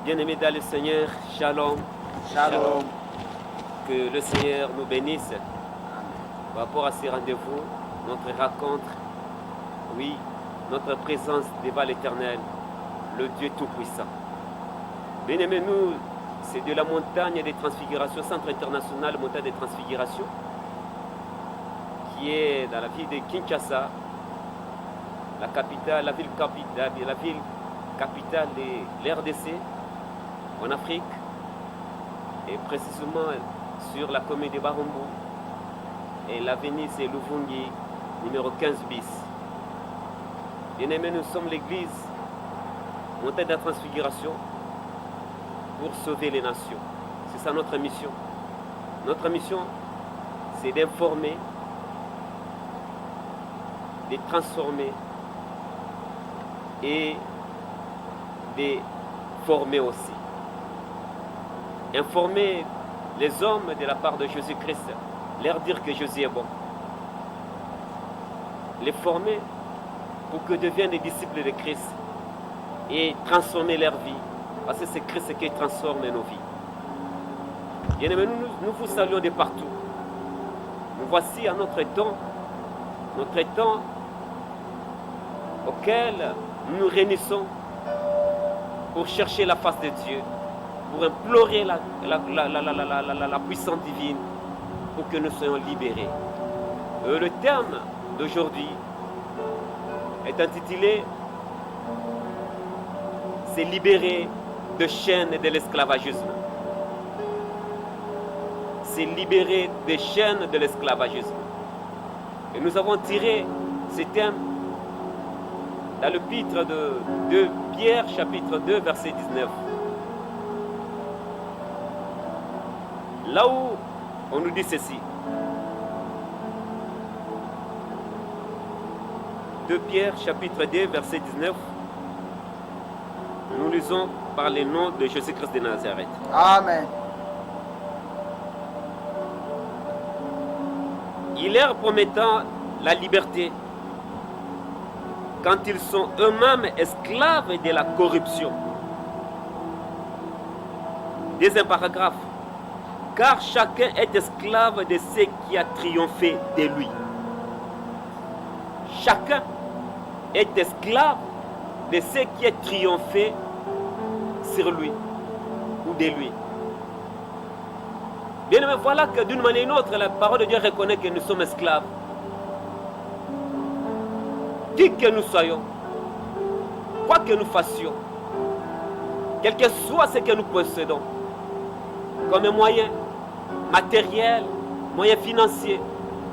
Bien-aimés dans le Seigneur, shalom. Shalom. Que le Seigneur nous bénisse par rapport à ces rendez-vous, notre rencontre, oui, notre présence devant l'Éternel, le Dieu Tout-Puissant. Bien-aimés, nous, c'est de la montagne des transfigurations, Centre international montagne des transfigurations, qui est dans la ville de Kinshasa, la capitale, la ville capitale de l'RDC, en Afrique, et précisément sur la commune de Barumbu. Et l'avenue c'est Luvungi, numéro 15 bis. Bien-aimés, nous sommes l'église montagne de la transfiguration pour sauver les nations. C'est ça notre mission. Notre mission, c'est d'informer, de transformer et de former aussi. Informer les hommes de la part de Jésus-Christ, leur dire que Jésus est bon. Les former pour que deviennent des disciples de Christ et transformer leur vie. Parce que c'est Christ qui transforme nos vies. Bien-aimés, nous vous saluons de partout. Nous voici à notre temps auquel nous nous réunissons pour chercher la face de Dieu, pour implorer la puissance divine pour que nous soyons libérés. Le thème d'aujourd'hui est intitulé « C'est libérer de chaînes de l'esclavagisme ». C'est libérer des chaînes de l'esclavagisme. Et nous avons tiré ce thème dans l'épître de Pierre, chapitre 2, verset 19. Là où on nous dit ceci. De Pierre, chapitre 2, verset 19. Nous lisons par le nom de Jésus-Christ de Nazareth. Amen. Il leur promettant la liberté quand ils sont eux-mêmes esclaves de la corruption. Deuxième paragraphe. Car chacun est esclave de ce qui a triomphé de lui. Chacun est esclave de ce qui a triomphé sur lui ou de lui. Bien aimé, voilà que d'une manière ou d'une autre, la parole de Dieu reconnaît que nous sommes esclaves. Qui que nous soyons, quoi que nous fassions, quel que soit ce que nous possédons, comme moyen matériel, moyen financier,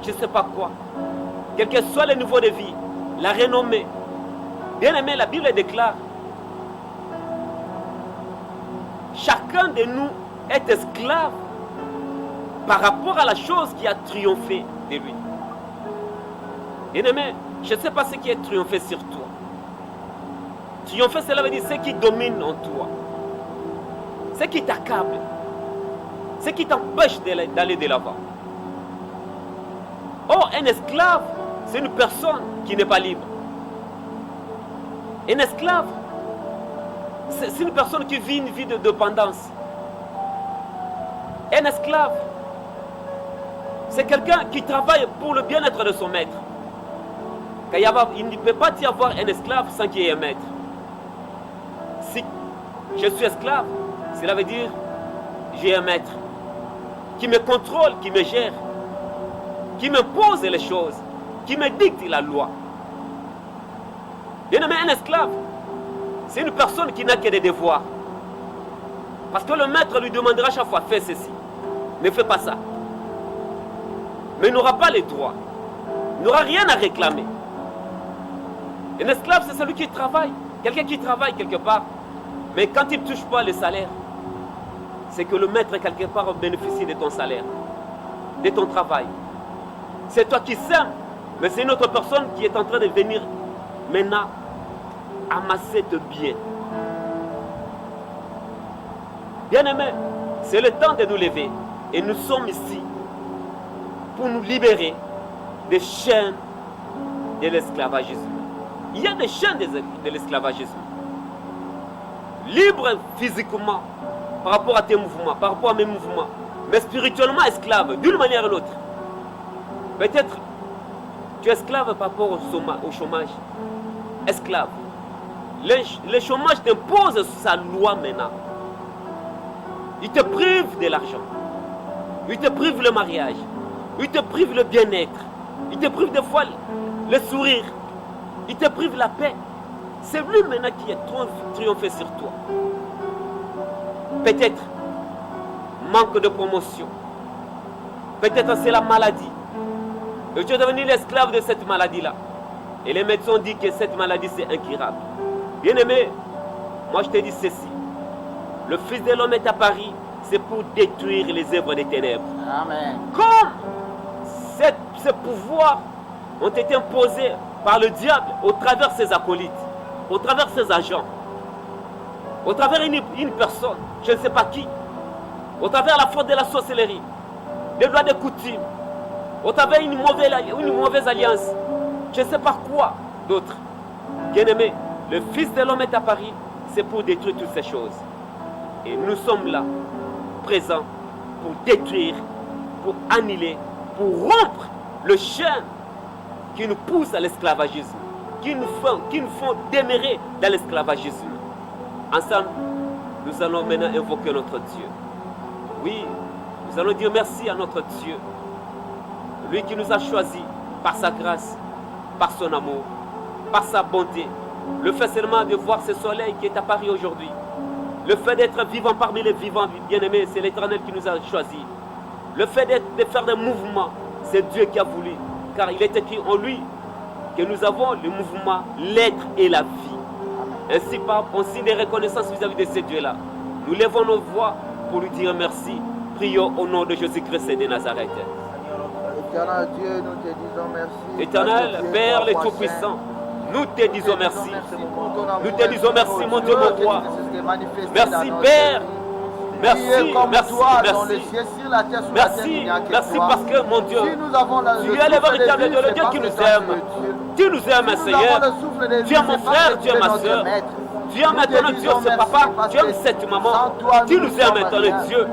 je ne sais pas quoi, quel que soit le niveau de vie, la renommée. Bien aimé, la Bible déclare, chacun de nous est esclave par rapport à la chose qui a triomphé de lui. Bien aimé, je ne sais pas ce qui a triomphé sur toi. Triompher, cela veut dire ce qui domine en toi, ce qui t'accable, ce qui t'empêche d'aller de l'avant. Or, un esclave, c'est une personne qui n'est pas libre. Un esclave, c'est une personne qui vit une vie de dépendance. Un esclave, c'est quelqu'un qui travaille pour le bien-être de son maître. Il ne peut pas y avoir un esclave sans qu'il y ait un maître. Si je suis esclave, cela veut dire j'ai un maître qui me contrôle, qui me gère, qui m'impose les choses, qui me dicte la loi. Bien aimé, un esclave, c'est une personne qui n'a que des devoirs. Parce que le maître lui demandera chaque fois, fais ceci, ne fais pas ça. Mais il n'aura pas les droits, il n'aura rien à réclamer. Un esclave, c'est celui qui travaille, quelqu'un qui travaille quelque part. Mais quand il ne touche pas le salaire, c'est que le maître quelque part bénéficie de ton salaire, de ton travail. C'est toi qui sèmes, mais c'est une autre personne qui est en train de venir maintenant amasser tes biens. Bien aimé, c'est le temps de nous lever. Et nous sommes ici pour nous libérer des chaînes de l'esclavagisme. Il y a des chaînes de l'esclavagisme. libre physiquement par rapport à tes mouvements, par rapport à mes mouvements, mais spirituellement esclave d'une manière ou l'autre. Peut-être tu es esclave par rapport au chômage. Esclave. Le chômage t'impose sa loi maintenant. Il te prive de l'argent. Il te prive le mariage. Il te prive le bien-être. Il te prive des fois le sourire. Il te prive la paix. C'est lui maintenant qui est triomphé sur toi. Peut-être manque de promotion. Peut-être c'est la maladie. Et tu es devenu l'esclave de cette maladie-là. Et les médecins ont dit que cette maladie c'est incurable. Bien-aimé, moi je te dis ceci. Le Fils de l'homme est à Paris, c'est pour détruire les œuvres des ténèbres. Amen. Comme ces pouvoirs ont été imposés par le diable au travers de ses acolytes, au travers de ses agents, au travers d'une personne, je ne sais pas qui, au travers la faute de la sorcellerie, des lois de coutume, au travers d'une mauvaise alliance, je ne sais pas quoi d'autre. Bien-aimé, le Fils de l'homme est à Paris, c'est pour détruire toutes ces choses. Et nous sommes là, présents, pour détruire, pour annuler, pour rompre le chêne qui nous pousse à l'esclavagisme, qui nous font demeurer dans l'esclavagisme. Ensemble, nous allons maintenant invoquer notre Dieu. Oui, nous allons dire merci à notre Dieu. Lui qui nous a choisis par sa grâce, par son amour, par sa bonté. Le fait seulement de voir ce soleil qui est à Paris aujourd'hui. Le fait d'être vivant parmi les vivants, bien-aimés, c'est l'Éternel qui nous a choisis. Le fait de faire des mouvements, c'est Dieu qui a voulu. Car il est écrit en lui que nous avons le mouvement, l'être et la vie. Ainsi, par un signe de reconnaissance vis-à-vis de ce Dieu-là, nous levons nos voix pour lui dire merci. Prions au nom de Jésus-Christ de Nazareth. Éternel Dieu, nous te disons merci. Éternel Père le Tout-Puissant, nous te disons merci. Nous te disons merci, mon Dieu, mon roi. Merci, Père. Merci, merci, merci. Merci parce que, mon Dieu, tu es le véritable Dieu, le Dieu qui nous aime. Tu nous aimes, Seigneur. Tu es mon frère, tu es ma soeur. Tu aimes maintenant Dieu, ce papa. Tu aimes cette maman. Tu nous aimes maintenant, Dieu.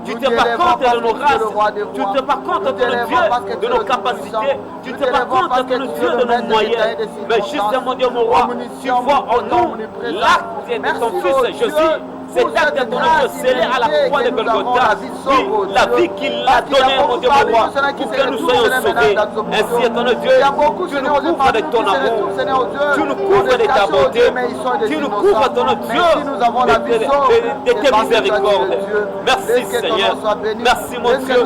Tu te bats contre de nos races, tu te bats contre de nos dieux, de nos capacités, tu te bats contre de nos dieux, de nos moyens. Mais justement, Dieu, mon roi, tu vois en nous l'acte de ton Fils Jésus. Cet acte de ton Dieu scellé à la croix de Golgotha. Oui, la vie qu'il a donnée, mon Dieu, mon roi, pour que nous soyons sauvés. Ainsi, étonnant Dieu, tu nous couvres de ton amour, tu nous couvres de ta bonté, tu nous couvres, ton Dieu, de tes miséricordes. Merci, Seigneur. Merci, mon Dieu.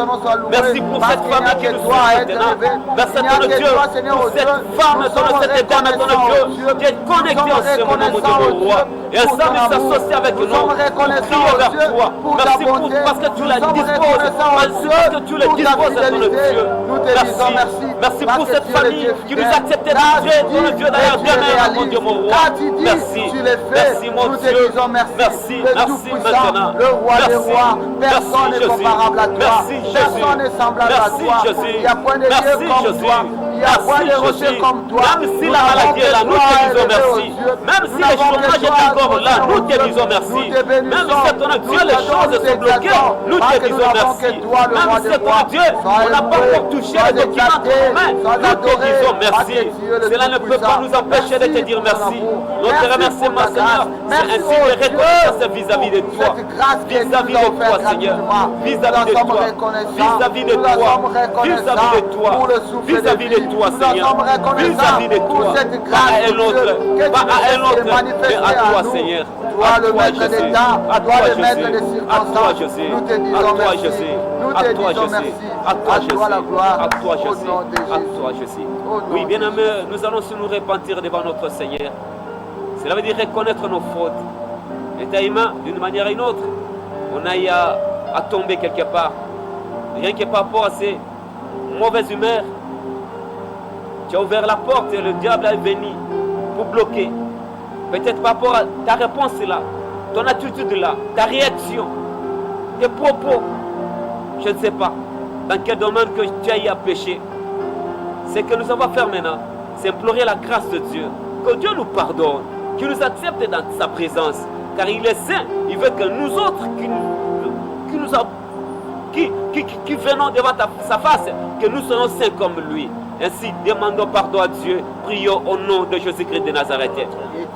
Merci pour cette femme qui nous suit maintenant. Merci, ton Dieu, pour cette femme, cette dame, ton Dieu, qui est connectée en ce moment, mon Dieu, mon roi. Et ensemble, il s'associe avec nous. Prions vers toi. Merci parce que tu la disposes. Parce que tu le disposes, ton Dieu. Merci. Merci pour cette famille qui nous accepte ton Dieu d'ailleurs demain, mon Dieu, mon roi. Merci. Merci, mon Dieu. Merci. Merci maintenant. Le roi des rois. Personne n'est comparable à toi. Merci, Jésus. Personne n'est semblable à toi. Il n'y a point de Dieu comme toi. Il n'y a point de rocher comme toi. Même si la maladie est là, nous te disons merci. Même si le chômage est encore là, nous te disons merci. Même si ton Dieu, les choses sont bloquées, nous te disons merci. Même si ton Dieu, on n'a pas encore touché les documents en main, nous te disons merci. Cela ne peut pas nous empêcher de te dire merci. Notre remerciement, Seigneur, c'est ainsi de reconnaissance vis-à-vis de toi. Vis-à-vis de toi, Seigneur. Vis-à-vis de toi. Vis-à-vis de toi. Vis-à-vis de toi. Vis-à-vis de toi, Seigneur. Vis-à-vis de toi. Pas à un autre. Pas à un autre. Mais à toi, Seigneur. Toi, le maître d'État, toi, le maître des circonstances, nous te disons merci. Nous te disons merci. À toi, la gloire. À toi, Au Jésus. nom de Jésus. À toi, Jésus. Oui, bien aimé, nous allons nous repentir devant notre Seigneur. Cela veut dire reconnaître nos fautes. L'état humain, d'une manière ou d'une autre, on a eu à tomber quelque part. Rien que par rapport à ces mauvaises humeurs, tu as ouvert la porte et le diable est venu pour bloquer. Peut-être par rapport à ta réponse là, ton attitude là, ta réaction, tes propos, je ne sais pas dans quel domaine que tu as eu à pécher. Ce que nous avons à faire maintenant, c'est implorer la grâce de Dieu, que Dieu nous pardonne, qu'il nous accepte dans sa présence, car il est saint. Il veut que nous autres qui venons devant sa face, que nous soyons saints comme lui. Ainsi, demandons pardon à Dieu. Prions au nom de Jésus-Christ de Nazareth. Qui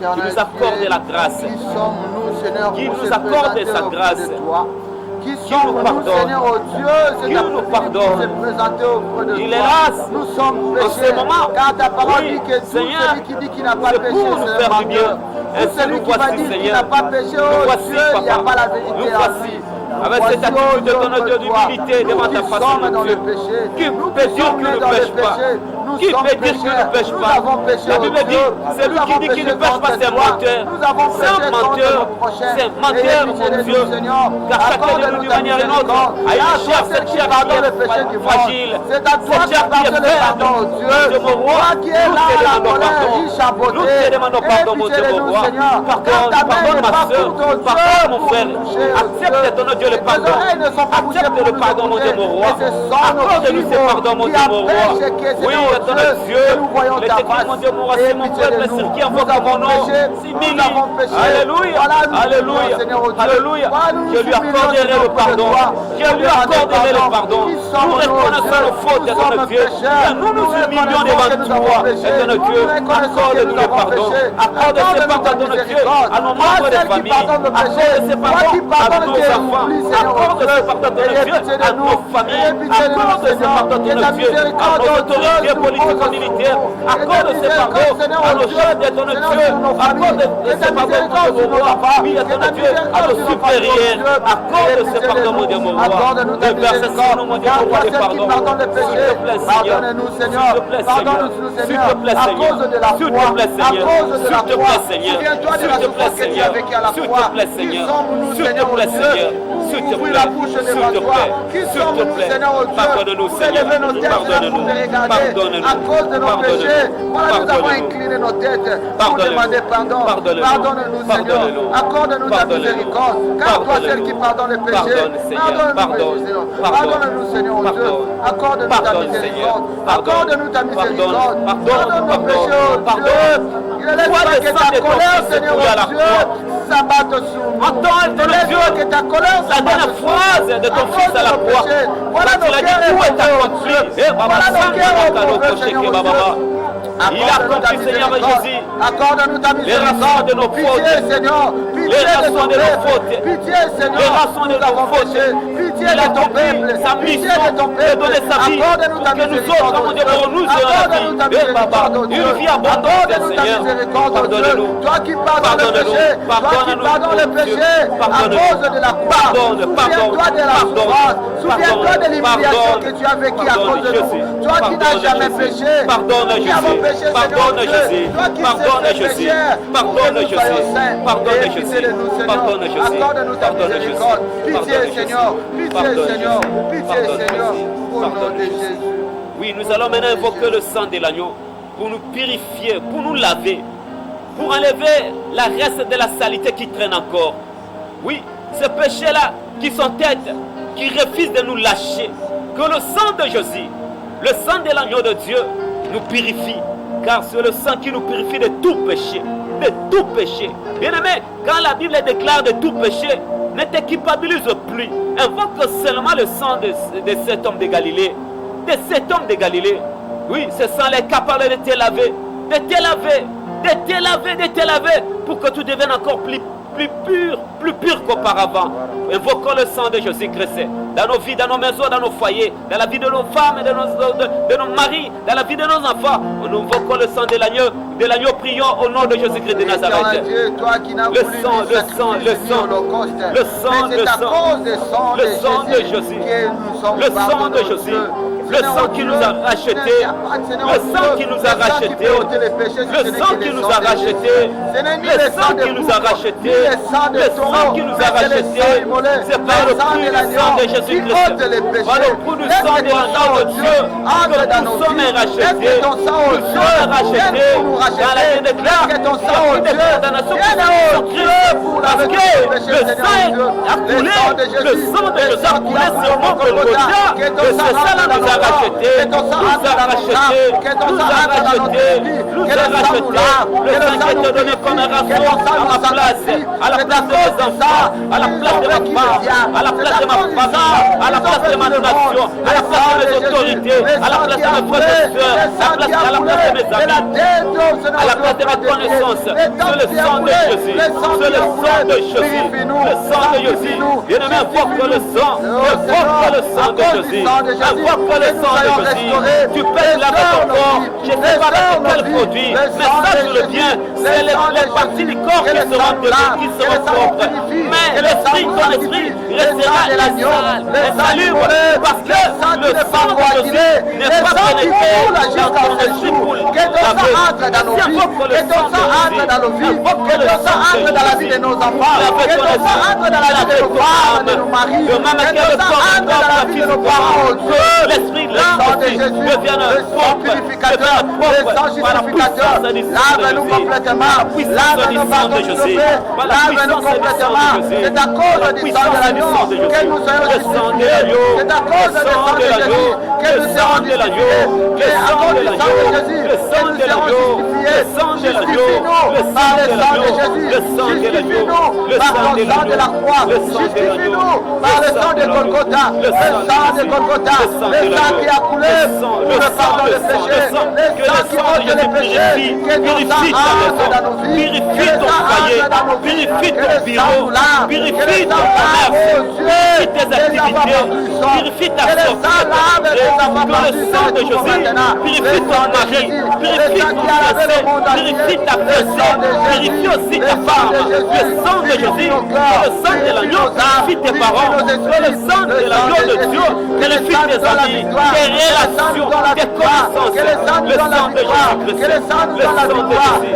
nous accorde la grâce. Qui sommes-nous, Seigneur, qui pour nous se accorde présenter sa auprès grâce. de toi? Qui nous sommes-nous, pardonne. Seigneur, oh Dieu, Qui nous pardonne. pour se présenter auprès de Il toi? est là, Nous sommes en ce péchés, moment. car ta parole Oui, dit que tout Seigneur, celui qui dit qu'il n'a pas c'est péché, pour nous c'est faire un du bien. menteur. Ainsi, Tout celui nous qui va voici, dire qu'il Seigneur. n'a pas péché, Nous oh voici, Dieu, il n'y a Papa. pas la Nous vérité en voici. lui. Avec Voici, cette oh attitude Dieu, de d'humilité devant ta nous face, sommes mon dans Dieu. le péché. Qui Nous peut dire sommes qu'il ne dans le pêche pas? péché. Nous Qui sommes peut dire qu'il ne pécheurs. pêche Nous pas? avons péché, La oh Bible dit, Dieu. celui Nous qui avons dit qu'il ne péché pêche pas, contre c'est un toi. menteur. Nous avons C'est un péché contre menteur. nos prochains. C'est un menteur, mon Dieu. Car chacun de nous, d'une manière ou d'une autre, a une chair, cette chair qui est fragile. C'est à toi Cette chair qui qui est pardonne le faible. pardon, oh Dieu. Mon Dieu, mon roi, Toi qui es nous là, te la demandons colère, pardon. riche à beauté. Nous te demandons pardon, mon Dieu, mon roi. Pardonne ma soeur, pardonne mon frère. Accepte ton Dieu le pardon. Accepte le pardon, mon Dieu, mon roi. Accorde-nous ce pardon, mon Dieu, mon roi. Oui, ton Dieu, les écrits, mon Dieu, mon roi, c'est mon peuple sur qui invoque mon nom. S'humilie. Alléluia, alléluia, alléluia. Je lui accorderai le pardon. Je lui accorderai le pardon. Nous reconnaissons nos fautes, ton Dieu. Nous nous humilions devant toi, ton Dieu. Accorde-nous le pardon. Accorde ce pardon, ton Dieu, à nos membres de famille. Accorde ce pardon à nos enfants. Accorde ce pardon, ton Dieu, à nos familles. Accorde ce pardon, ton Dieu, à nos autorités politiques militaires. Accorde ce pardon à nos chefs de ton Dieu. Accorde ce pardon, mon roi. Oui, à ton Dieu, à nos supérieurs. Accorde ce pardon, mon Dieu, mon roi. Verse sur nous, mon Dieu, mon roi, de pardon. S'il te plaît, Seigneur. S'il te plaît, Seigneur. S'il te plaît, Seigneur. S'il te plaît, Seigneur. S'il te plaît, Seigneur. S'il te plaît, Seigneur. S'il te plaît, Seigneur. S'il te plaît, Seigneur. S'il te plaît, s'il te plaît, s'il te plaît, pardonne-nous, Seigneur, pardonne-nous, pardonne-nous, à cause de nos péchés. Voilà, nous avons incliné nos têtes pour demander pardon. Pardonne-nous, Seigneur, accorde-nous ta miséricorde, car toi seul qui pardonne les péchés, pardonne-nous, Seigneur, oh Dieu, accorde-nous ta miséricorde, accorde-nous ta miséricorde, pardonne nos péchés, oh Dieu. Il ne laisse pas que ta colère, Seigneur, oh Dieu, s'abatte sur nous. Entends, ton Dieu, que ta colère la dernière phrase de ton fils à la croix. Voilà nos cœurs accompli. Voilà nos cœurs, Seigneur, il a accompli, Seigneur Jésus, accorde-nous ta les raisons de nos fautes, Seigneur, les raisons de nos fautes, pitié, Seigneur, les raisons de nos fautes, pitié il a de ton peuple, sa mission de donner sa vie, pour que nous autres, mon Dieu, pour nous ayons la vie, une vie abondante, Seigneur, pardonne-nous, toi qui pardonnes le péché, toi qui pardonnes le péché, à cause de la croix, souviens-toi de la souffrance, souviens-toi de l'humiliation que tu as vécue à cause de nous, toi qui n'as jamais péché, pardonne Jésus, pardonne Jésus, pardonne Jésus, pardonne Jésus, pardonne Jésus, pardonne Jésus, accorde-nous ta miséricorde, pitié Seigneur, pitié Seigneur, pitié Seigneur, au nom de Jésus. Oui, nous allons maintenant invoquer le sang de l'agneau pour nous purifier, pour nous laver, pour enlever la reste de la saleté qui traîne encore. Oui, ce péché-là qui s'entête, qui refuse de nous lâcher, que le sang de Jésus, le sang de l'agneau de Dieu, nous purifie, car c'est le sang qui nous purifie de tout péché, de tout péché. Bien-aimé, quand la Bible déclare de tout péché, ne t'équipabilise plus. Invoque seulement le sang de cet homme de Galilée, de cet homme de Galilée. Oui, ce sang est capable de te laver, de te laver, de te laver, de te laver, pour que tu deviennes encore plus pur qu'auparavant. Invoquons le sang de Jésus-Christ dans nos vies, dans nos maisons, dans nos foyers, dans la vie de nos femmes, de nos maris, dans la vie de nos enfants. Nous invoquons le sang de l'agneau, prions au nom de Jésus-Christ de Nazareth. Le sang de Jésus, le sang de Jésus. Le sang qui nous a rachetés, le sang qui nous a rachetés, le sang qui nous a rachetés, le sang qui nous a rachetés, le sang qui nous a rachetés, c'est par le prix du sang de Jésus-Christ, par le prix du sang de l'agneau de Dieu, que nous sommes rachetés, nous sommes rachetés, dans la vie de Claire, dans la condamnation de Christ, parce que Le sang a coulé. Le sang de Jésus a coulé sur mon Golgotha. Et c'est ça là nous a rachetés. Nous a rachetés. Nous a rachetés. Nous a rachetés. Le sang qui était donné comme un rançon à ma place. À la place de mes enfants. À la place de ma femme. À la place de ma famille. À la place de ma nation. À la place de mes autorités. À la place de mes frères et sœurs. À la place de mes amis. À la place de ma connaissance. C'est le sang de Jésus. C'est le sang de Jésus. Le sang de Jésus. Bien-aimé, invoque le sang. Invoque le sang de Jésus. Invoque le sang de Jésus. Tu peux laver ton corps. Je ne sais pas avec quel produit. Mais sache-le bien. C'est les parties du corps qui seront debout, qui seront propres. Mais l'esprit, ton esprit, restera insalubre. Parce que le sang de Jésus n'est pas pénétré dans ton esprit pour que ton sang entre dans nos vies, que ton sang entre dans nos vies, que ton sang entre dans la vie de nos enfants, que ton sang entre dans la vie de nos femmes, de nos maris, que ton sang entre dans la vie de nos parents, oh Dieu. L'esprit, le sang de Jésus, le sang purificateur, le sang justificateur, lave-nous complètement, lave-nous pardon de Dieu, lave-nous complètement. C'est à cause du sang de l'agneau que nous soyons justifiés, c'est à cause du sang de Jésus que nous serons justifiés, c'est à cause du sang de Jésus que nous serons justifiés. Justifie-nous par le sang de Jésus, justifie-nous par le sang de la croix, justifie-nous par le sang de Golgotha, le sang de Golgotha, le sang qui a coulé pour le pardon des péchés, le sang qui ôte les péchés, que ton sang entre dans nos vies, que le sang entre dans nos vies, que le sang nous lave, que le sang lave, oh Dieu, les enfants du sang, que le sang lave les enfants du sang de Jésus, le sang de Jésus, le sang qui a lavé le monde entier, purifie ta personne, purifie aussi ta femme, le sang de Jésus, le sang de l'agneau, purifie tes parents, le sang de l'agneau de Dieu, purifie tes amis, tes relations, tes connaissances, le sang de Jésus-Christ, le sang de Jésus,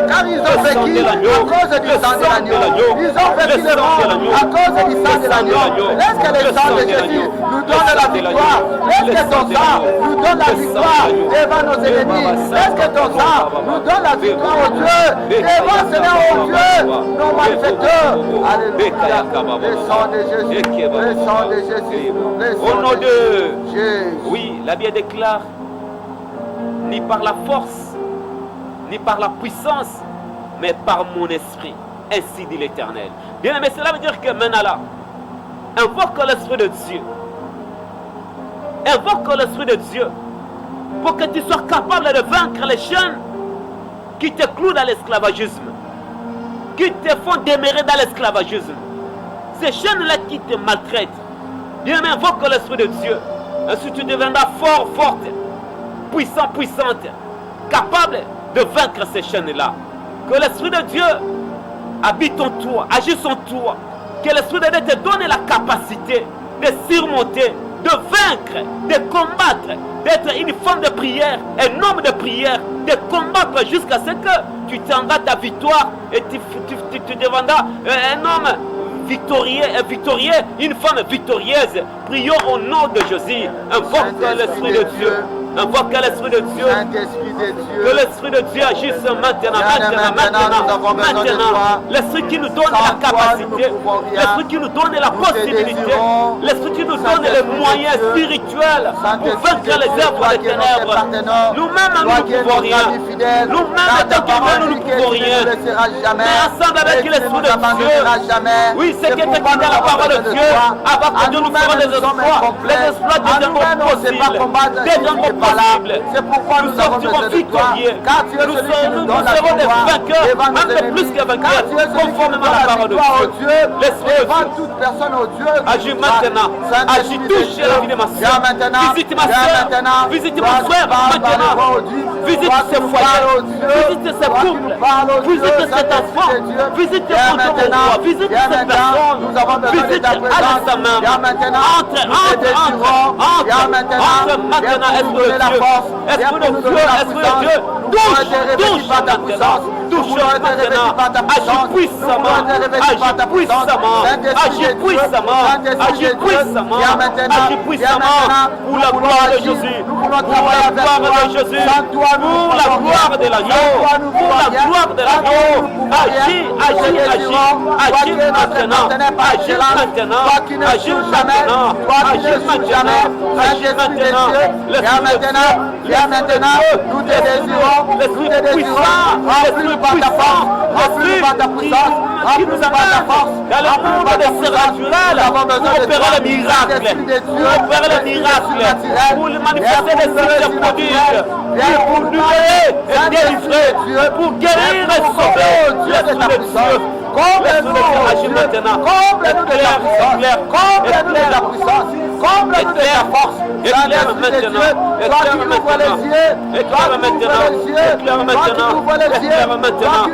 car ils ont vécu à cause du sang de l'agneau, ils ont vécu le monde à cause du sang de l'agneau. Est-ce que le sang de Jésus nous donne la victoire? Est-ce que ton sang nous donne la victoire devant nos ennemis? Est-ce que ton sang nous donne la victoire au Dieu devant Seigneur au Dieu, nos malfaiteurs? Alléluia. Le sang de Jésus, le sang de Jésus, le sang au nom de Jésus. Oui, la Bible déclare, ni par la force, ni par la puissance, mais par mon esprit. Ainsi dit l'Éternel. Bien, mais cela veut dire que maintenant là, invoque l'Esprit de Dieu. Invoque l'Esprit de Dieu pour que tu sois capable de vaincre les chaînes qui te clouent dans l'esclavagisme, qui te font demeurer dans l'esclavagisme. Ces chaînes-là qui te maltraitent. Bien, mais invoque l'Esprit de Dieu. Ainsi tu deviendras fort, forte, puissant, puissante, capable de vaincre ces chaînes-là. Que l'Esprit de Dieu habite en toi, agisse en toi. Que l'Esprit de Dieu te donne la capacité de surmonter, de vaincre, de combattre, d'être une femme de prière, un homme de prière, de combattre jusqu'à ce que tu tiendras ta victoire et tu deviendras un homme victorieux, une femme victorieuse. Prions au nom de Jésus. Invoque l'Esprit de Dieu. Invoque l'Esprit de Dieu. Que l'Esprit de Dieu agisse maintenant. L'Esprit qui nous donne la capacité. L'Esprit qui nous donne la possibilité. L'Esprit qui nous donne les moyens spirituels pour vaincre les œuvres des ténèbres. Nous-mêmes, nous ne pouvons rien. Nous-mêmes, étant qu'humains, nous ne pouvons rien. Mais ensemble avec l'Esprit de Dieu. Oui, c'est que tu as la parole de Dieu. Avant que Dieu nous fasse des exploits. Les exploits deviendront possibles. C'est pourquoi nous avons besoin de toi. Car tu es celui qui nous donne la victoire devant nos ennemis. Car tu es celui qui nous donne la victoire au Dieu devant toute personne au Dieu. Agis maintenant. Agis, touche la vie de ma soeur. Visite ma soeur. Visite mon frère maintenant. Visite ses foyers. Visite ses couples. Visite cet enfant. Visite mon roi. Visite cette personne. Visite à sa main. Entre maintenant. Esprit de Dieu, touche maintenant, touche maintenant. Agis puissamment. Agis puissamment. Agis puissamment. Agis puissamment. Agis puissamment. Pour la gloire de Jésus. Pour la gloire de Jésus. Pour la gloire de l'agneau. Pour la gloire de l'agneau. Agis, agis, agis. Agis maintenant. Agis maintenant. Agis maintenant. Agis maintenant. Agis maintenant. Viens maintenant, nous te désirons, remplis-nous par ta force, remplis-nous par ta puissance, remplis-nous par ta force. Dans le monde des surnaturels, pour opérer le miracle, pour opérer le miracle, pour manifester des signes de prodiges, pour libérer et délivrer, pour guérir et sauver. Laisse-nous de Dieu. Comble-nous maintenant. Comble-nous de ta puissance. Comble-nous de ta puissance. Comble-nous de ta force. Éclaire maintenant. Éclaire maintenant. Éclaire maintenant. Éclaire maintenant. Éclaire maintenant.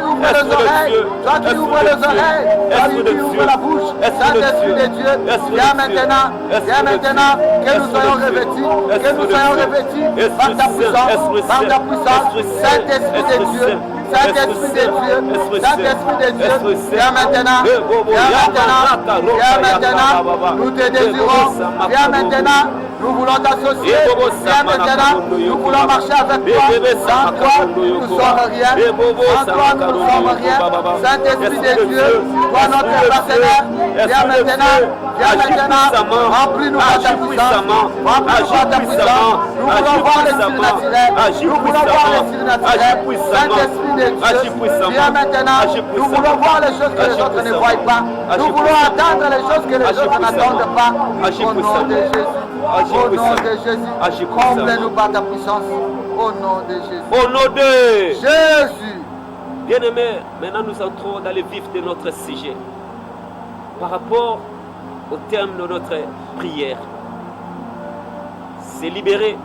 Toi qui ouvres les oreilles. Toi qui ouvres la bouche. Saint-Esprit de Dieu. Viens maintenant. Viens maintenant. Que nous soyons revêtis. Que nous soyons revêtis par ta puissance. Par ta puissance. Saint-Esprit de Dieu. Saint-Esprit de Dieu, Saint-Esprit de Dieu, viens maintenant, viens maintenant, viens maintenant, nous te désirons, viens maintenant, nous voulons t'associer, viens maintenant, nous voulons marcher avec toi, sans toi nous ne sommes rien, sans toi nous ne sommes rien, Saint-Esprit de Dieu, toi notre partenaire, viens maintenant, remplis-nous par ta puissance, remplis-nous par ta puissance, nous voulons voir les signes naturels, nous voulons voir les signes naturels, Saint-Esprit de Dieu, viens maintenant, nous voulons voir les choses que les autres ne voient pas, nous voulons attendre les choses que les autres n'attendent pas, au nom de Jésus, au nom de Jésus, comble-nous par ta puissance, au nom de Jésus. Au nom de Jésus. Bien-aimés, maintenant nous entrons dans le vif de notre sujet, par rapport au terme de notre prière. C'est libérer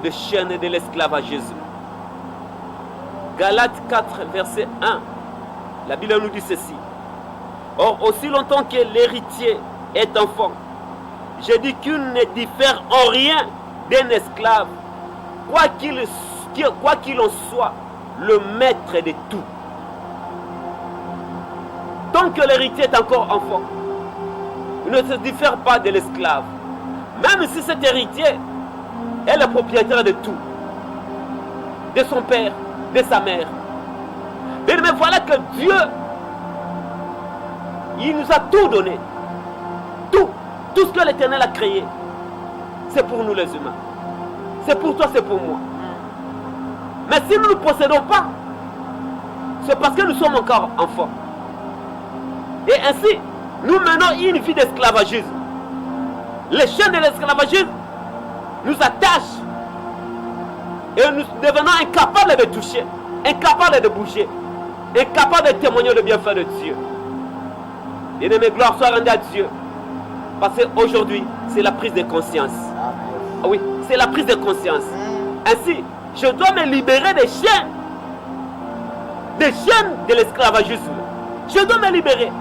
le chaîne de l'esclavagisme. Galates 4, verset 1, la Bible nous dit ceci. Or, aussi longtemps que l'héritier est enfant, je dis qu'il ne diffère en rien d'un esclave, quoi qu'il en soit, le maître de tout. Tant que l'héritier est encore enfant, il ne se diffère pas de l'esclave. Même si cet héritier est le propriétaire de tout, de son père, de sa mère. Mais voilà que Dieu, il nous a tout donné. Tout ce que l'Éternel a créé, c'est pour nous les humains. C'est pour toi, c'est pour moi. Mais si nous ne possédons pas, c'est parce que nous sommes encore enfants. Et ainsi, nous menons une vie d'esclavagisme. Les chaînes de l'esclavagisme nous attachent et nous devenons incapables de toucher, incapables de bouger, incapables de témoigner le bienfait de Dieu. Bien-aimé, gloire soit rendue à Dieu. Parce qu'aujourd'hui, c'est la prise de conscience. Ah oui, c'est la prise de conscience. Ainsi, je dois me libérer des chaînes de l'esclavagisme. Je dois me libérer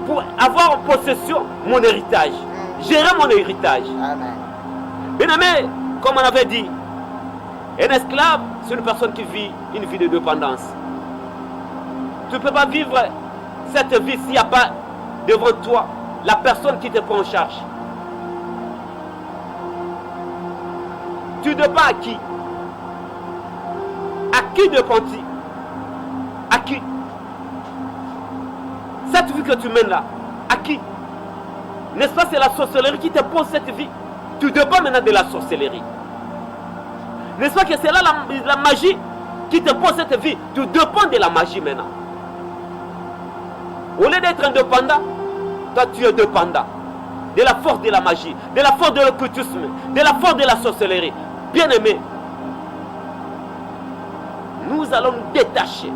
pour avoir en possession mon héritage, gérer mon héritage. Bien-aimé, comme on avait dit, un esclave, c'est une personne qui vit une vie de dépendance. Tu ne peux pas vivre cette vie s'il n'y a pas devant toi la personne qui te prend en charge. Tu dépends à qui? À qui dépends-tu? À qui? Cette vie que tu mènes là, à qui? N'est-ce pas, c'est la sorcellerie qui te pose cette vie? Tu dépends maintenant de la sorcellerie. N'est-ce pas que c'est là la magie qui te pose cette vie? Tu dépends de la magie maintenant. Au lieu d'être indépendant, toi tu es dépendant de la force de la magie, de la force de l'occultisme, de la force de la sorcellerie. Bien-aimé, nous allons nous détacher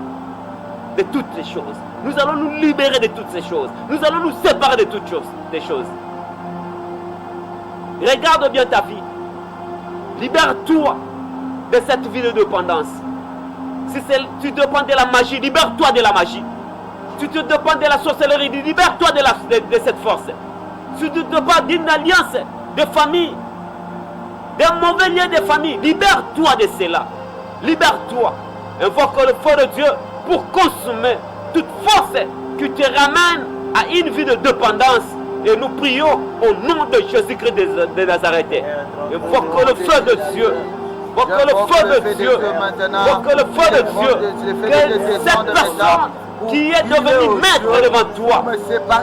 de toutes ces choses. Nous allons nous libérer de toutes ces choses. Nous allons nous séparer de toutes ces choses. Regarde bien ta vie. Libère-toi de cette vie de dépendance. Si tu dépends de la magie, libère-toi de la magie. Si tu dépends de la sorcellerie, libère-toi de cette force. Si tu dépends d'une alliance de famille, d'un mauvais lien de famille, libère-toi de cela. Libère-toi. Invoque le feu de Dieu pour consommer toute force qui te ramène à une vie de dépendance. Et nous prions au nom de Jésus-Christ de Nazareth. Invoque le feu de Dieu. Invoque le feu de Dieu. Invoque le feu de Dieu. Que cette personne qui est devenu maître devant toi,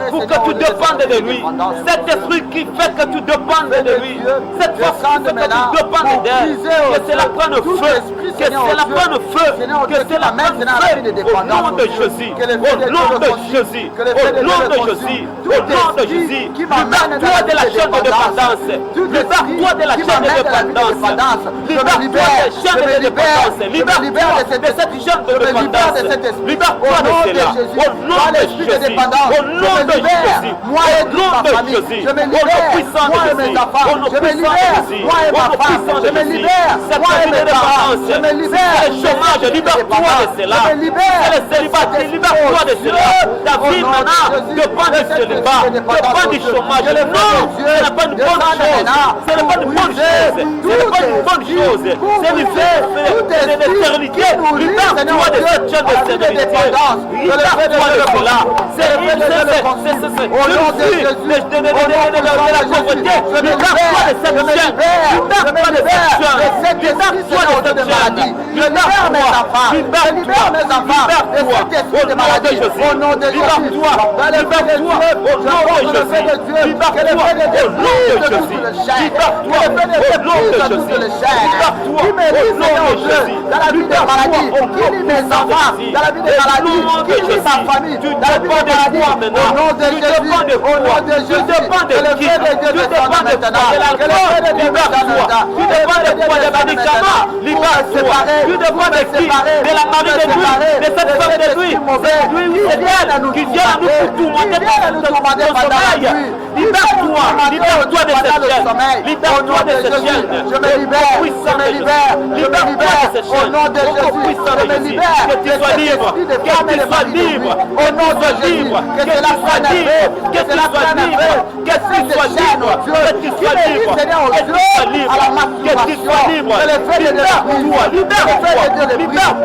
pour que tu dépendes de lui, cet esprit qui fait que tu dépendes de lui, cette force qui fait que tu dépendes d'elle, que cela prenne feu, que cela prenne feu, que cela prenne feu, au nom de Jésus, au nom de Jésus, au nom de Jésus, au nom de Jésus. Libère-toi de la chaîne de dépendance, libère-toi de la chaîne de dépendance, libère-toi de la chaîne de dépendance, libère-toi de cette chaîne de dépendance, libère-toi de au nom de Jésus, au nom de Jésus, moi et ma famille, je me libère, moi et mes enfants, je me libère, moi et ma femme, je me libère, moi et mes parents, je me libère, le chômage, libère-toi de cela, le célibat, libère-toi de cela, ta vie maintenant dépend du célibat, dépend du chômage, non, ce n'est pas une bonne chose, ce n'est pas une bonne chose, ce n'est pas une bonne chose, c'est une vie de stérilité, libère-toi de cette chaîne de stérilité. Libère-toi de cela. C'est une fille de la pauvreté. Libère-toi de cette chaîne. Libère-toi de cette chaîne. Libère-toi de cette chaîne. Libère mes enfants. Libère mes enfants de cet esprit de maladie. Au nom de Jésus. Libère-toi. Libère-toi. Au nom de Jésus. Libère-toi. Au nom de Jésus. Libère-toi. Au nom de Jésus. Libère-toi. Qui me lit, Seigneur Dieu, dans la vie de maladie. Qui lit mes enfants dans la vie de maladie. Qui lit sa famille dans la vie de maladie. Au nom de Jésus. Au nom de Jésus. Que le feu de Dieu descende maintenant. Que le feu de Dieu descende maintenant. Tu dépends de quoi des médicaments. Libère-toi. Tu dépends de qui? De la mari de lui, de cette femme de lui. C'est lui qui vient à nous tourmenter dans ton sommeil. Libère-toi. Libère-toi de cette chaîne. Libère-toi de cette chaîne. Je me libère. Je me libère. Je me libère. Au nom de Jésus. Je me libère. Que tu sois libre. Que tu sois libre. Au nom de Jésus. Que cela prenne feu. Que cela prenne feu. Que tu sois libre. Que tu sois libre. Que tu sois libre. Que tu sois libre. Que le feu de Dieu le brise. Libère-toi.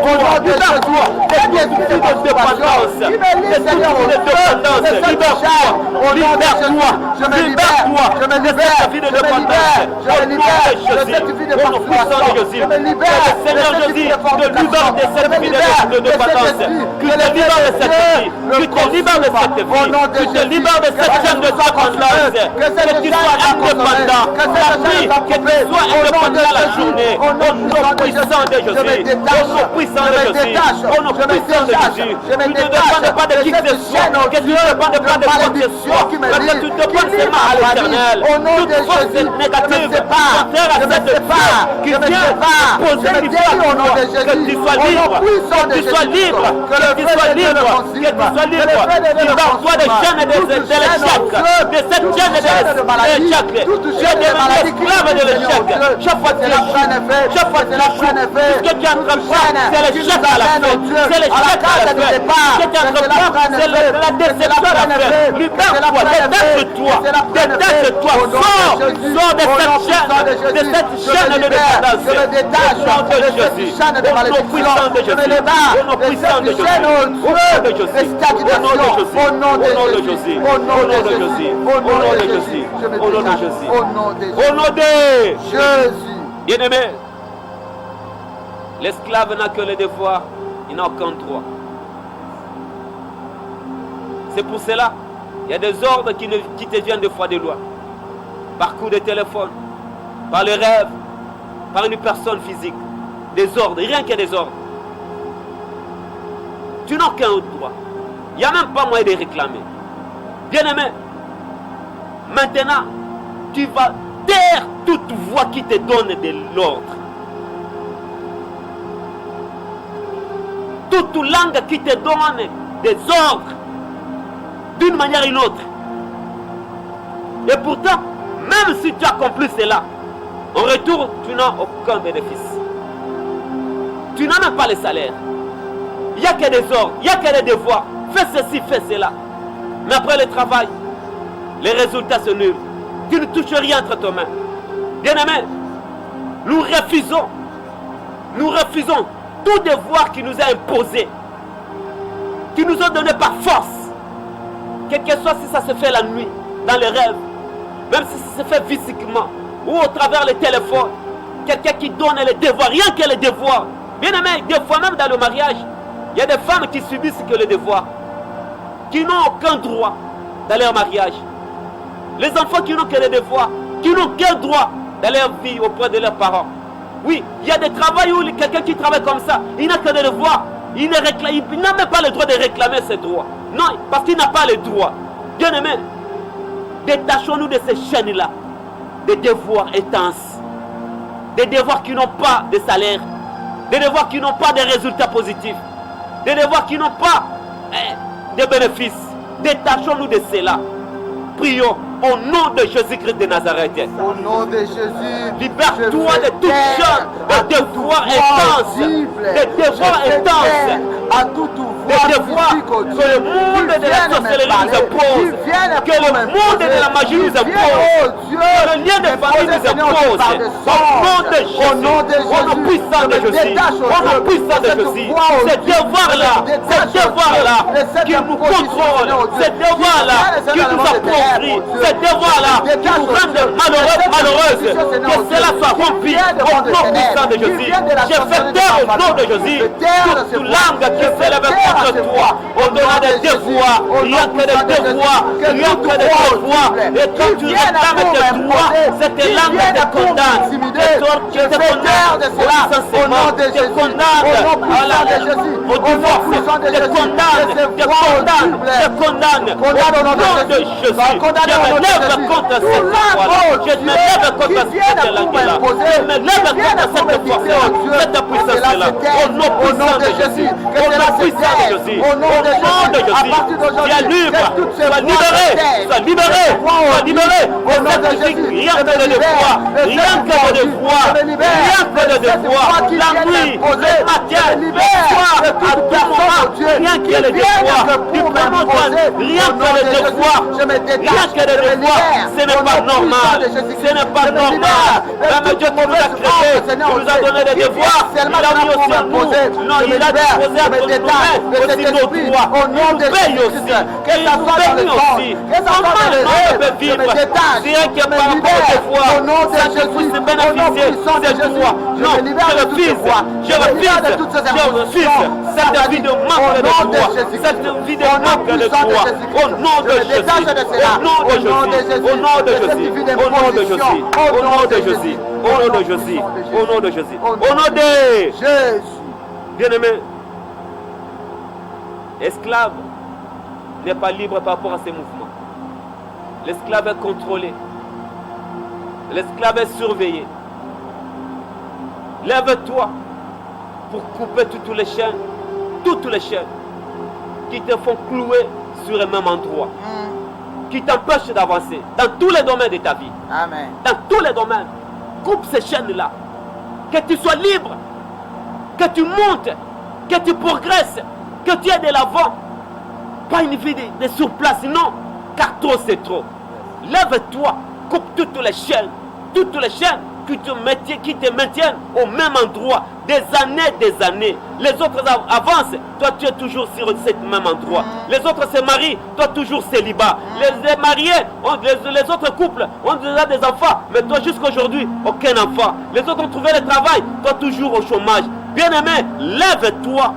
Au nom de Jésus. Que Dieu te dépendance. Qui me lit, Seigneur, au feu de cette chaîne. Au nom de Jésus. Je me libère. Je me libère. Je me libère. Je me libère de cette vie de frustration. Je me libère. Seigneur Jésus, te libère de cette vie de dépendance. Que te libère de cette vie. Que te libère de cette vie. Que te libère de cette chaîne de dépendance. Que tu sois indépendant. Que tu sois indépendant la journée. Au nom puissant de Jésus. Au nom puissant de Jésus. Au nom puissant de Jésus. Tu ne dépends pas de qui que ce soit. Que tu ne dépends pas de quoi que ce soit. Parce que tu dépends seulement à l'Éternel. Toute force négative, contraire à cette vie, qui vient poser du poids, que tu sois libre, que tu sois libre, que tu sois libre, que tu sois libre. Libère-toi des chaînes de l'échec, de cette chaîne de l'échec. Tu es devenu esclave de l'échec. Chaque fois que tu échoues, chaque fois que tu échoues, ce que tu es en train de faire, c'est l'échec à la fin. C'est l'échec à la fin. Ce que tu es en train de faire, c'est la déception à la fin. Libère-toi, détache-toi, détache-toi, sors de cette chaîne de dépendance. Je me détache de cette chaîne de malédiction. Je me détache de cette chaîne de stagnation. Au nom de Jésus. Au nom de Jésus. Au nom de Jésus. Je me détache. Au nom de Jésus. Au nom de Jésus. Bien-aimé, l'esclave n'a que le devoir, il n'a aucun droit. C'est pour cela, il y a des ordres qui te viennent de foi de loi. Par coup de téléphone, par le rêve, par une personne physique. Des ordres, rien que des ordres. Tu n'as aucun droit. Il n'y a même pas moyen de réclamer. Bien-aimé, maintenant, tu vas taire toute voix qui te donne de l'ordre. Toute langue qui te donne des ordres, d'une manière ou d'une autre. Et pourtant, même si tu accomplis cela, en retour, tu n'as aucun bénéfice. Tu n'as même pas le salaire. Il n'y a que des ordres, il n'y a que des devoirs. Fais ceci, fais cela. Mais après le travail, les résultats sont nuls. Tu ne touches rien entre tes mains. Bien-aimés, nous refusons tout devoir qui nous est imposé, qui nous est donné par force, quel que soit si ça se fait la nuit, dans les rêves, même si ça se fait physiquement, ou au travers les téléphones, quelqu'un qui donne les devoirs, rien que les devoirs. Bien aimé, des fois même dans le mariage, il y a des femmes qui subissent que les devoirs, qui n'ont aucun droit dans leur mariage. Les enfants qui n'ont que les devoirs, qui n'ont aucun droit dans leur vie auprès de leurs parents. Oui, il y a des travails où quelqu'un qui travaille comme ça, il n'a que des devoirs, il n'a même pas le droit de réclamer ses droits. Non, parce qu'il n'a pas le droit. Bien aimé, détachons-nous de ces chaînes-là, des devoirs intenses, des devoirs qui n'ont pas de salaire, des devoirs qui n'ont pas de résultats positifs, des devoirs qui n'ont pas de bénéfices. Détachons-nous de cela. Prions au nom de Jésus-Christ de Nazareth. Au nom de Jésus, libère-toi de toute chose, de devoirs intenses, de devoirs intenses, à tout des devoirs que le monde de la sorcellerie nous impose, que le monde de la magie nous impose, que le lien de famille nous impose. Au nom de Jésus, au nom puissant de Jésus, au nom puissant de Jésus, ces devoirs-là qui nous contrôlent, ces devoirs-là qui nous approprient, ces devoirs-là qui nous rendent malheureuses, que cela soit rompu au nom puissant de Jésus. Je fais taire au nom de Jésus toute langue qui s'élève contre toi, au-delà des devoirs, rien que des devoirs, rien que des devoirs. Et quand tu réclames tes droits, cette langue te condamne. Et te condamne au licenciement, te condamne au divorce, te condamne au nom de Jésus. Je me lève contre cette voie, je me lève contre cette langue-là, je me lève contre cette force, cette puissance-là, au nom puissant de Jésus, au nom puissant de Jésus, au nom de Jésus, sois libre, sois libéré, sois libéré, sois libéré, au nom de Jésus, rien que de devoir, rien que de devoir, rien que de devoir, la nuit, le matin, le soir, à tout moment, rien que de devoir, du premier rien que de devoir, rien que de devoir, ce n'est pas normal, ce n'est pas normal, même Dieu qui nous a créés, qui nous a donné des devoirs, il a mis aussi à nous, non, il a disposé à nous aussi nos droits, il nous paye aussi, il nous bénit aussi, comment le monde peut vivre, rien que par rapport aux devoirs, ça ne puisse bénéficier des droits, non, je refuse cette vie de manque de droits, cette vie de manque de droits, au nom de Jésus, au nom de Jésus, au nom de Jésus, au nom de Jésus, au nom de Jésus, au nom de Jésus, au nom de Jésus, au nom de Jésus. Bien-aimé, l'esclave n'est pas libre par rapport à ses mouvements. L'esclave est contrôlé. L'esclave est surveillé. Lève-toi pour couper toutes les chaînes qui te font clouer sur le même endroit, qui t'empêchent d'avancer dans tous les domaines de ta vie. Amen. Dans tous les domaines. Coupe ces chaînes-là. Que tu sois libre, que tu montes, que tu progresses, que tu aies de l'avant. Pas une vie de sur place, non, car trop c'est trop. Lève-toi, coupe toutes les chaînes qui te maintiennent au même endroit des années. Les autres avancent, toi tu es toujours sur ce même endroit. Les autres se marient, toi toujours célibat. Les mariés, les autres couples ont déjà des enfants, mais toi jusqu'aujourd'hui aucun enfant. Les autres ont trouvé le travail, toi toujours au chômage. Bien-aimé, lève-toi,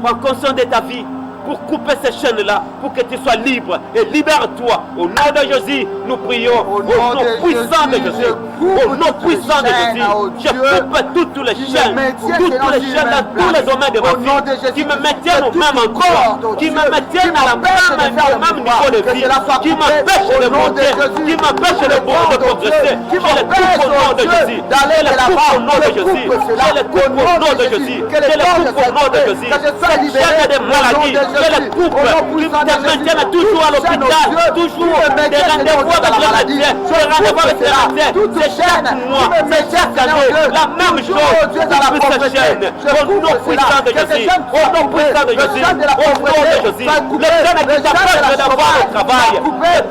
prends conscience de ta vie pour couper ces chaînes-là, pour que tu sois libre et libère-toi. Au nom de Jésus, nous prions. Au nom puissant de Jésus. Au nom puissant de Jésus. Je coupe toutes les chaînes dans tous les domaines de ma vie, qui me maintiennent au même endroit, qui me maintiennent au même niveau de vie, qui m'empêchent de monter, qui m'empêchent de progresser. Je les coupe au nom de Jésus. Je les coupe au nom de Jésus. Je les coupe au nom de Jésus. Je les coupe au nom de Jésus. Cette chaîne de maladie, que les couples qui te maintiennent toujours à l'hôpital, toujours des rendez-vous avec le médecin, des rendez-vous avec le médecin, c'est chaque mois, c'est chaque année, la même chose, ces chaînes, au nom puissant de Jésus, au nom puissant de Jésus, au nom de Jésus, les chaînes qui t'empêchent d'avoir le travail,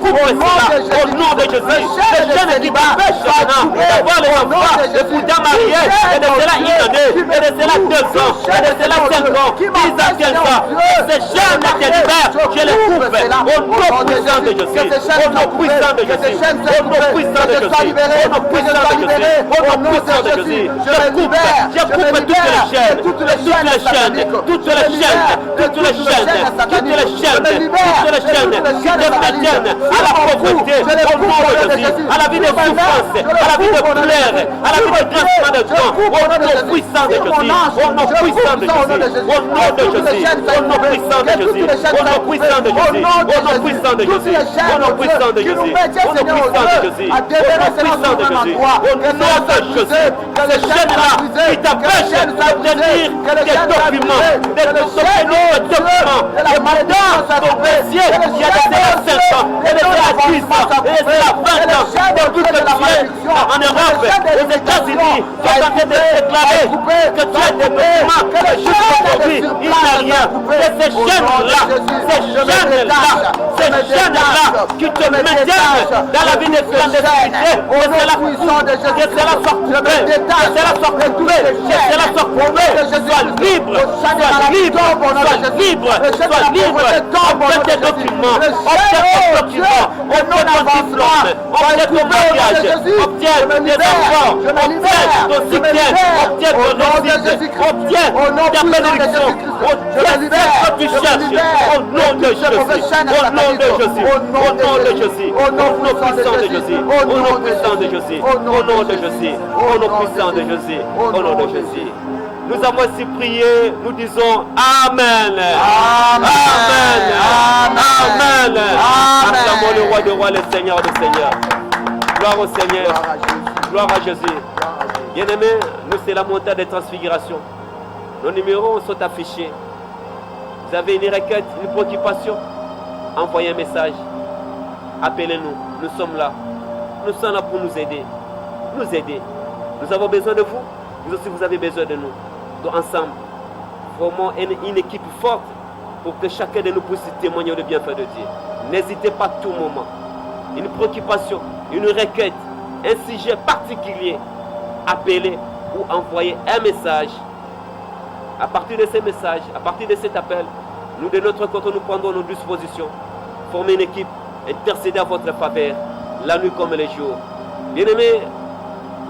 coupe cela, au nom de Jésus, les chaînes qui t'empêchent maintenant d'avoir les enfants, de pouvoir marier, et de cela une année, et de cela 2 ans, et de cela 5 ans, 10 ans, 15 ans, ces chaînes te libèrent, je les coupe, au nom puissant de Jésus, au nom puissant de Jésus, au nom puissant de Jésus, au nom puissant de Jésus, au nom puissant de Jésus, je coupe toutes les chaînes, toutes les chaînes, toutes les chaînes, toutes les chaînes, toutes les chaînes, toutes les chaînes qui te maintiennent à la pauvreté, au nom de Jésus, à la vie de souffrance, à la vie de pleurs, à la vie de grincement de dents, au nom puissant de Jésus, au nom puissant de Jésus, au nom de Jésus, au nom puissant de Jésus, au nom puissant de Jésus, au nom puissant de Jésus, au nom puissant de Jésus, au nom puissant de Jésus, au nom puissant de Jésus, au nom de Jésus, ces chaînes-là qui t'empêchent d'obtenir des documents, des documents, des mandats, ton dossier, il y a des 5 ans, et des 10 ans, et des 20 ans, depuis que tu es en Europe, aux États-Unis, tu es en train de déclarer que tu as des documents, que jusqu'aujourd'hui, il n'y a rien. Et ces chaînes-là, ces chaînes-là qui te maintiennent dans la vie de clandestinité, que cela soit coupé, que cela soit coupé, que cela soit coupé, sois libre, sois libre, sois libre, sois libre, obtiens tes documents, obtiens tes documents, obtiens ton diplôme, obtiens ton mariage, obtiens tes enfants, obtiens ton soutien, obtiens ton réussite, obtiens ta bénédiction, obtiens ce que tu cherches, au nom de Jésus, au nom de Jésus, au nom de Jésus, au nom puissant de Jésus, au nom puissant de Jésus, au nom de Jésus, au nom puissant de Jésus, au nom de Jésus. Nous avons ainsi prié, nous disons Amen. Amen. Amen. Acclamons le roi de rois, le Seigneur de seigneurs. Gloire au Seigneur. Gloire à Jésus. Bien-aimés, nous c'est la montagne des transfigurations. Nos numéros sont affichés. Vous avez une requête, une préoccupation, envoyez un message. Appelez-nous. Nous sommes là. Nous sommes là pour nous aider. Nous aider. Nous avons besoin de vous. Vous aussi, vous avez besoin de nous. Donc ensemble, formons une équipe forte pour que chacun de nous puisse témoigner le bienfait de Dieu. N'hésitez pas à tout moment. Une préoccupation, une requête, un sujet particulier, appelez ou envoyez un message. À partir de ces messages, à partir de cet appel, nous de notre côté, nous prendrons nos dispositions, former une équipe, intercéder à votre faveur, la nuit comme les jours. Bien-aimés,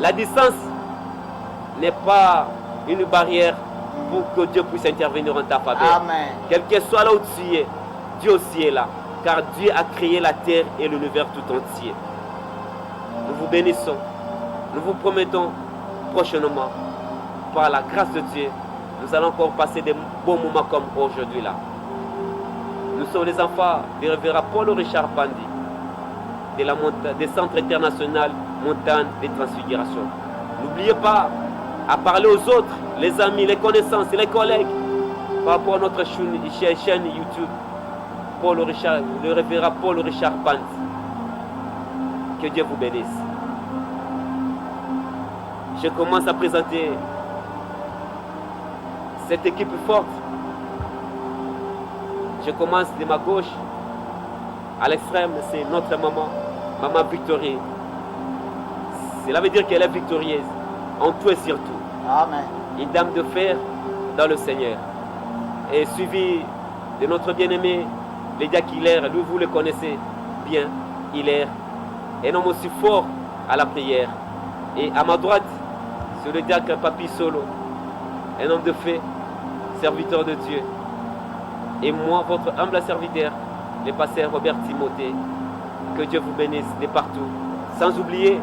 la distance n'est pas une barrière pour que Dieu puisse intervenir en ta faveur. Amen. Quel que soit là où tu es, Dieu aussi est là. Car Dieu a créé la terre et l'univers tout entier. Nous vous bénissons. Nous vous promettons prochainement, par la grâce de Dieu, nous allons encore passer des bons moments comme aujourd'hui là. Nous sommes les enfants du révérend Paul Richard Pandi, des centres internationaux Montagne des Transfigurations. N'oubliez pas à parler aux autres, les amis, les connaissances, les collègues, par rapport à notre chaîne YouTube, le révérend Paul Richard Pandi. Que Dieu vous bénisse. Je commence à présenter cette équipe forte. Je commence de ma gauche. À l'extrême, c'est notre maman, maman Victorie. Cela veut dire qu'elle est victorieuse en tout et surtout. Amen. Une dame de fer dans le Seigneur. Et suivi de notre bien-aimé Lydia Hilaire, lui vous le connaissez bien, Hilaire. Un homme aussi fort à la prière. Et à ma droite, c'est le diacre Papi Solo, un homme de fait, serviteur de Dieu. Et moi, votre humble serviteur, le pasteur Robert Timothée. Que Dieu vous bénisse de partout. Sans oublier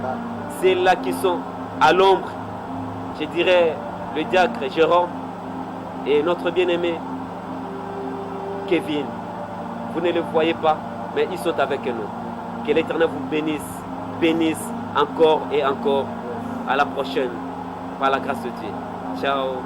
celles-là qui sont à l'ombre, je dirais le diacre Jérôme et notre bien-aimé Kevin. Vous ne les voyez pas, mais ils sont avec nous. Que l'Éternel vous bénisse encore et encore. À la prochaine, par la grâce de Dieu. Ciao.